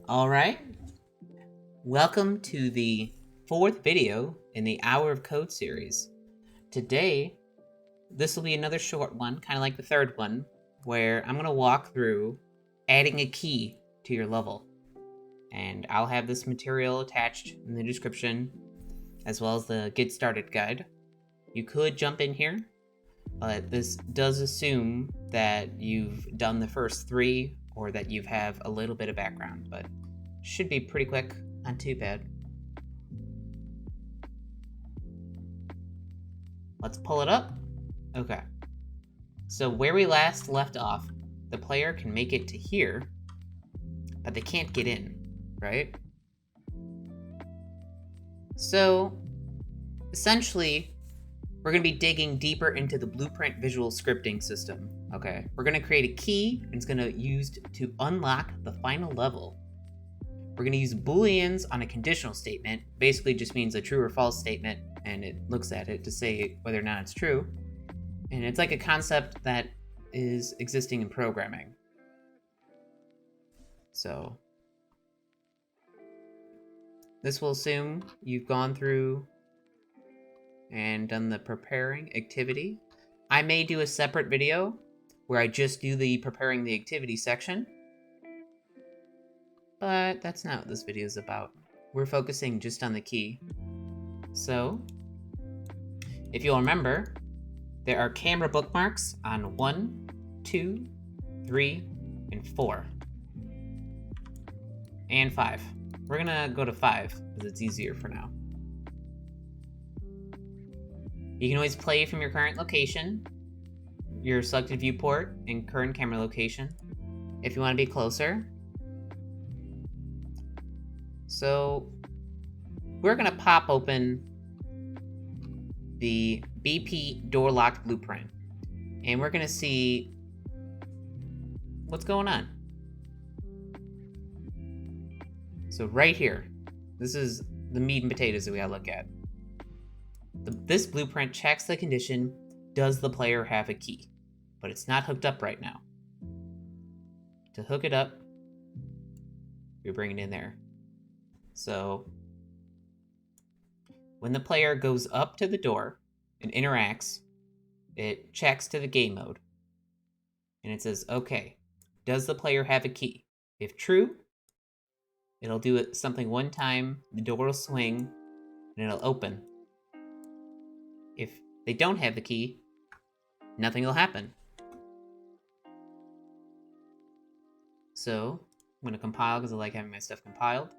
All right. Welcome to the fourth video in the Hour of Code series. Today, this will be another short one, kind of like the third one, where I'm going to walk through adding a key to your level. And I'll have this material attached in the description, as well as the Get Started guide. You could jump in here, but this does assume that you've done the first three or that you have a little bit of background, but should be pretty quick, not too bad. Let's pull it up. Okay. So where we last left off, the player can make it to here, but they can't get in, right? So essentially, we're going to be digging deeper into the Blueprint visual scripting system. Okay, we're going to create a key, and it's going to be used to unlock the final level. We're going to use booleans on a conditional statement. Basically just means a true or false statement, and it looks at it to say whether or not it's true. And it's like a concept that is existing in programming. So this will assume you've gone through and done the preparing activity. I may do a separate video where I just do the preparing the activity section, but that's not what this video is about. We're focusing just on the key. So if you'll remember, there are camera bookmarks on 1, 2, 3, and 4. And 5. We're gonna go to 5 because it's easier for now. You can always play from your current location, your selected viewport, and current camera location if you want to be closer. So we're going to pop open the BP door locked blueprint, and we're going to see what's going on. So right here, this is the meat and potatoes that we gotta look at. This blueprint checks the condition, does the player have a key? But it's not hooked up right now. To hook it up, we bring it in there. So when the player goes up to the door and interacts, it checks to the game mode. And it says, okay, does the player have a key? If true, it'll do something one time, the door will swing, and it'll open. If they don't have the key, nothing will happen. So I'm going to compile because I like having my stuff compiled.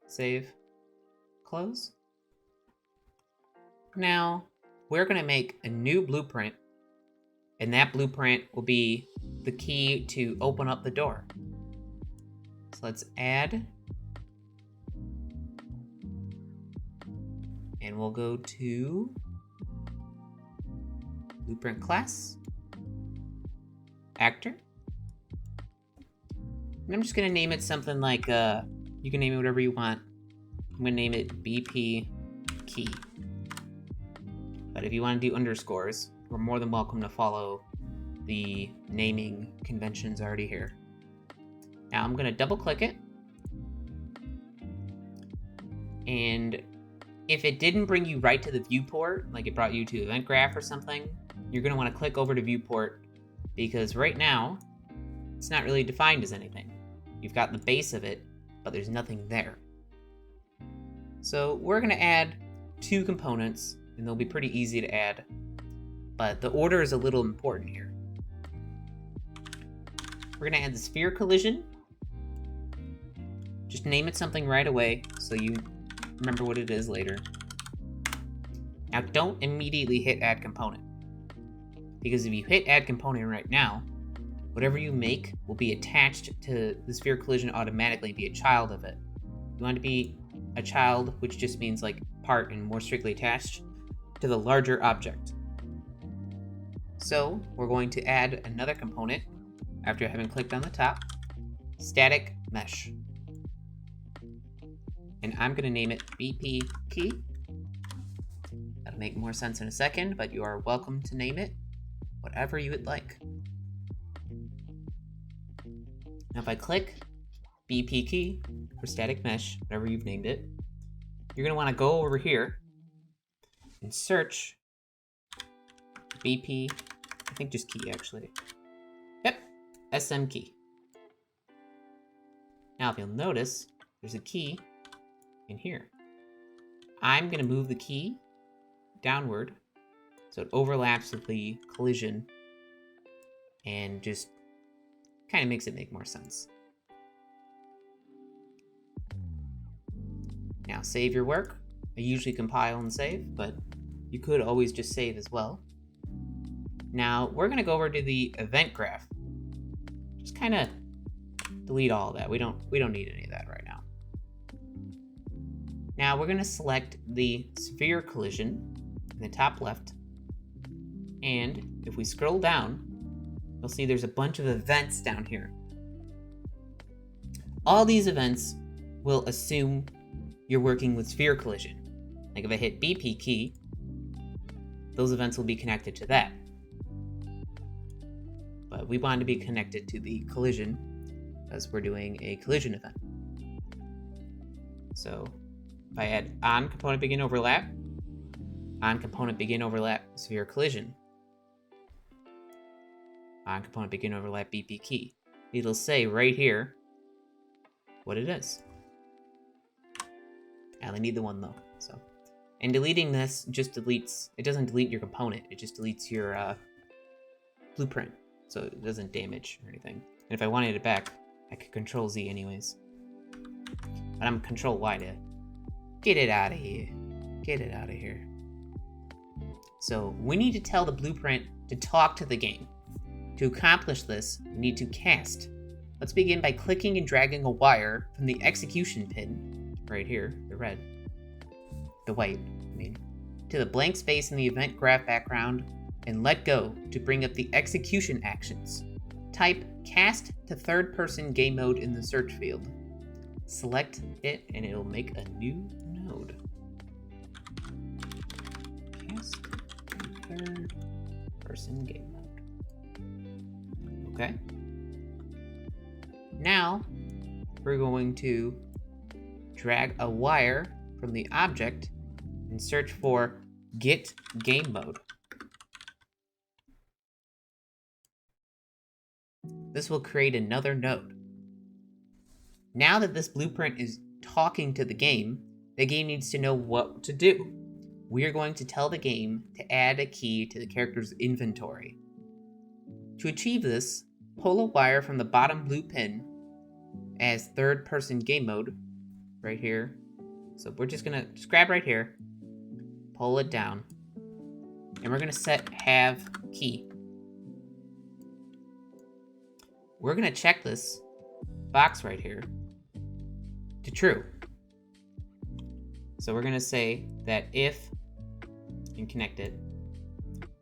Save. Close. Now, we're going to make a new blueprint, and that blueprint will be the key to open up the door. So let's add, and we'll go to Blueprint class, actor, and I'm just going to name it something like, you can name it whatever you want. I'm going to name it BP key. But if you want to do underscores, you're more than welcome to follow the naming conventions already here. Now I'm going to double click it, and if it didn't bring you right to the viewport, like it brought you to event graph or something, you're going to want to click over to viewport, because right now it's not really defined as anything. You've got the base of it, but there's nothing there. So we're going to add 2 components, and they'll be pretty easy to add, but the order is a little important here. We're going to add the sphere collision. Just name it something right away so you remember what it is later. Now don't immediately hit add component, because if you hit add component right now, whatever you make will be attached to the sphere collision automatically, be a child of it. You want to be a child, which just means like part and more strictly attached to the larger object. So we're going to add another component after having clicked on the top, static mesh. And I'm going to name it BP key. That'll make more sense in a second, but you are welcome to name it whatever you would like. Now if I click BP key or static mesh, whatever you've named it. You're going to want to go over here and search BP, I think just key actually. Yep, SM key. Now if you'll notice, there's a key in here. I'm going to move the key downward so it overlaps with the collision and just kind of makes it make more sense. Now save your work. I usually compile and save, but you could always just save as well. Now we're going to go over to the event graph. Just kind of delete all of that. We don't need any of that right now. Now we're going to select the sphere collision in the top left. And if we scroll down, you'll see there's a bunch of events down here. All these events will assume you're working with sphere collision. Like if I hit BP key, those events will be connected to that. But we want to be connected to the collision because we're doing a collision event. So if I add on component begin overlap, on component begin overlap sphere collision, on component begin overlap BP key, it'll say right here what it is. I only need the one though, so. And deleting this just deletes, it doesn't delete your component, it just deletes your blueprint, so it doesn't damage or anything. And if I wanted it back, I could Control Z anyways. But I'm Control Y to get it out of here. Get it out of here. So we need to tell the blueprint to talk to the game. To accomplish this, we need to cast. Let's begin by clicking and dragging a wire from the execution pin, right here, the red, the white, I mean, to the blank space in the event graph background, and let go to bring up the execution actions. Type cast to third person game mode in the search field. Select it and it'll make a new node. Cast to third person game mode. Okay. Now we're going to drag a wire from the object and search for get game mode. This will create another node. Now that this blueprint is talking to the game needs to know what to do. We are going to tell the game to add a key to the character's inventory. To achieve this, pull a wire from the bottom blue pin as third person game mode, right here. So we're just gonna grab right here, pull it down, and we're gonna set have key. We're gonna check this box right here to true. So we're gonna say that if and connect it.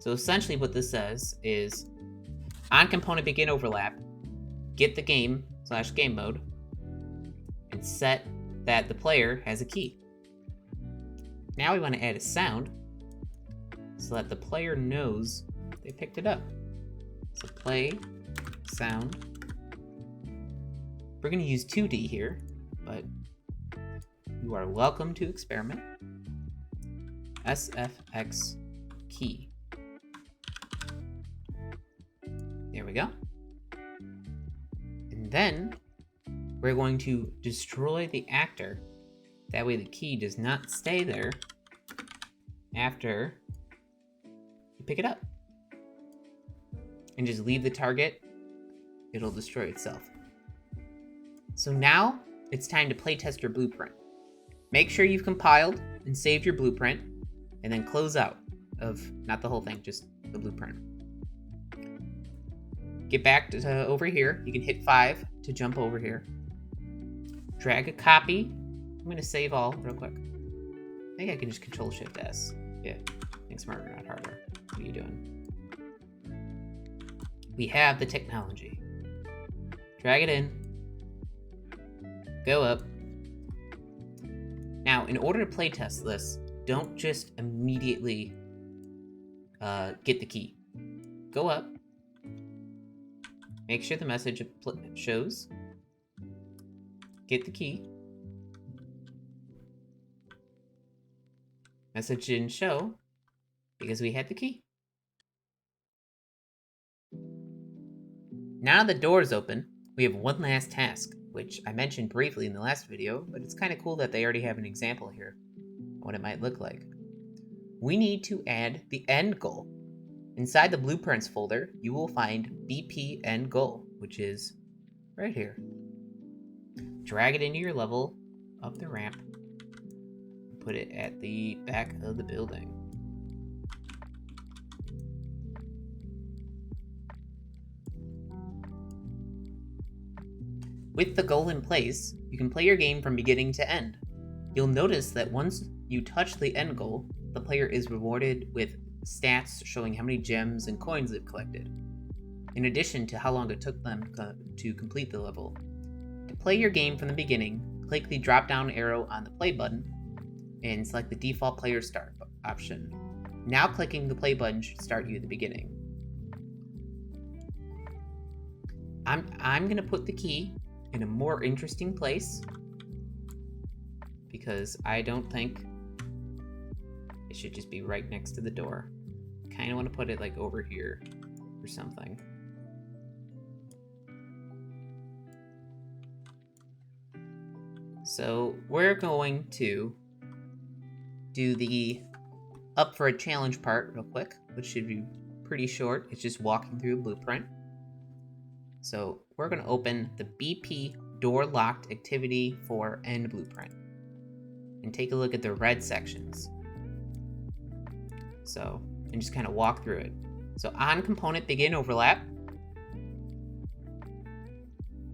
So essentially what this says is on component begin overlap, get the game / game mode, and set that the player has a key. Now we want to add a sound so that the player knows they picked it up. So play sound. We're going to use 2D here, but you are welcome to experiment. SFX key. There we go. And then we're going to destroy the actor. That way the key does not stay there after you pick it up. And just leave the target. It'll destroy itself. So now it's time to playtest your blueprint. Make sure you've compiled and saved your blueprint, and then close out of, not the whole thing, just the blueprint. Get back to over here. You can hit 5 to jump over here. Drag a copy. I'm going to save all real quick. I think I can just Control-Shift-S. Yeah, think smarter, not harder. What are you doing? We have the technology. Drag it in. Go up. Now, in order to playtest this, don't just immediately get the key. Go up. Make sure the message shows. get the key. Message didn't show because we had the key. Now the door is open, we have one last task, which I mentioned briefly in the last video, but it's kind of cool that they already have an example here of what it might look like. We need to add the end goal. Inside the blueprints folder, you will find BP end goal, which is right here. Drag it into your level up the ramp. Put it at the back of the building. With the goal in place, you can play your game from beginning to end. You'll notice that once you touch the end goal, the player is rewarded with stats showing how many gems and coins they've collected, in addition to how long it took them to complete the level. To play your game from the beginning, click the drop-down arrow on the play button and select the default player start option. Now clicking the play button should start you at the beginning. I'm gonna put the key in a more interesting place because I don't think it should just be right next to the door. Kind of want to put it like over here or something. So we're going to do the up for a challenge part real quick, which should be pretty short. It's just walking through a blueprint. So we're going to open the BP door locked activity for end blueprint and take a look at the red sections. So, and just kind of walk through it. So on component begin overlap,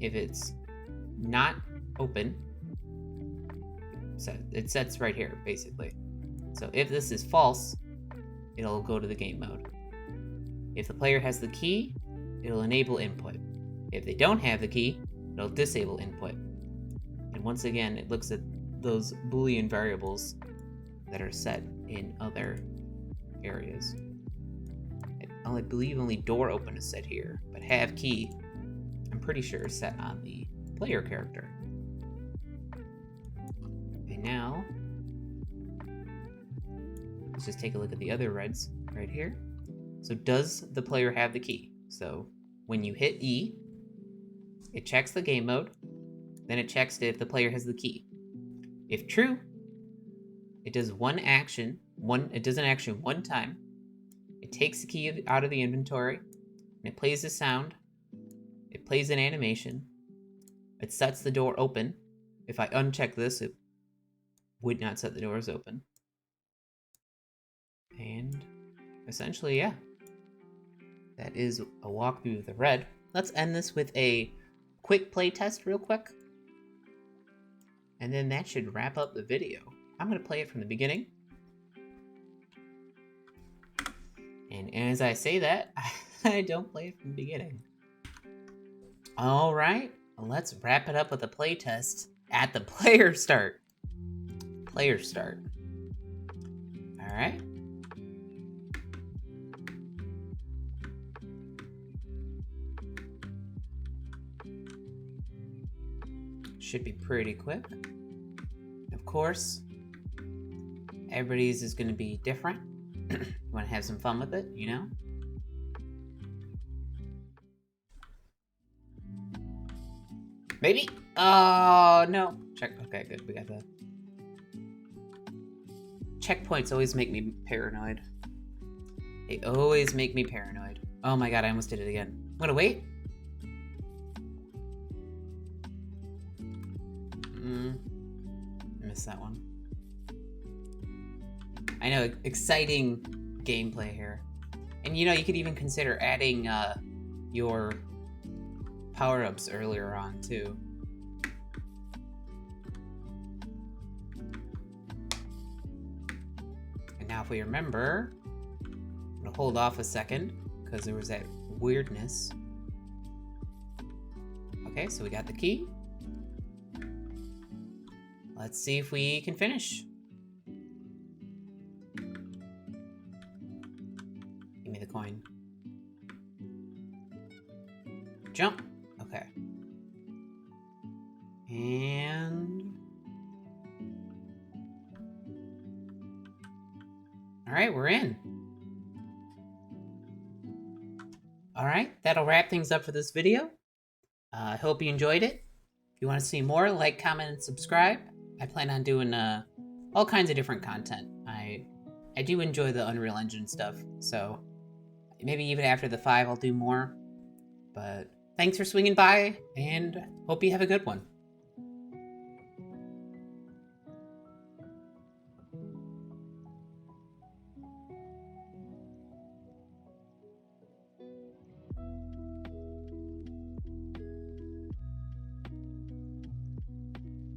if it's not open, so it sets right here basically. So if this is false, it'll go to the game mode. If the player has the key, it'll enable input. If they don't have the key, it'll disable input. And once again, it looks at those Boolean variables that are set in other areas. I believe only door open is set here, but have key, I'm pretty sure is set on the player character. And now, let's just take a look at the other reds right here. So does the player have the key? So when you hit E, it checks the game mode, then it checks if the player has the key. If true, it does it does an action one time, it takes the key out of the inventory, and it plays the sound, it plays an animation, it sets the door open. If I uncheck this, it would not set the doors open. And essentially, yeah, that is a walkthrough of the red. Let's end this with a quick play test real quick. And then that should wrap up the video. I'm going to play it from the beginning. And as I say that, I don't play it from the beginning. Alright, let's wrap it up with a play test at the player start. Player start. Alright. Should be pretty quick. Of course, everybody's is going to be different. You want to have some fun with it, you know? Maybe? Oh, no. Check. Okay, good. We got that. Checkpoints always make me paranoid. They always make me paranoid. Oh my god, I almost did it again. I'm gonna wait. Missed that one. I know, exciting gameplay here. And you know, you could even consider adding your power-ups earlier on too. And now if we remember, I'm gonna hold off a second because there was that weirdness. Okay, so we got the key. Let's see if we can finish. Give me the coin. Jump. Okay. And Alright, we're in. Alright, that'll wrap things up for this video. I hope you enjoyed it. If you want to see more, like, comment, and subscribe. I plan on doing all kinds of different content. I do enjoy the Unreal Engine stuff, so maybe even after the 5 I'll do more. But thanks for swinging by, and hope you have a good one.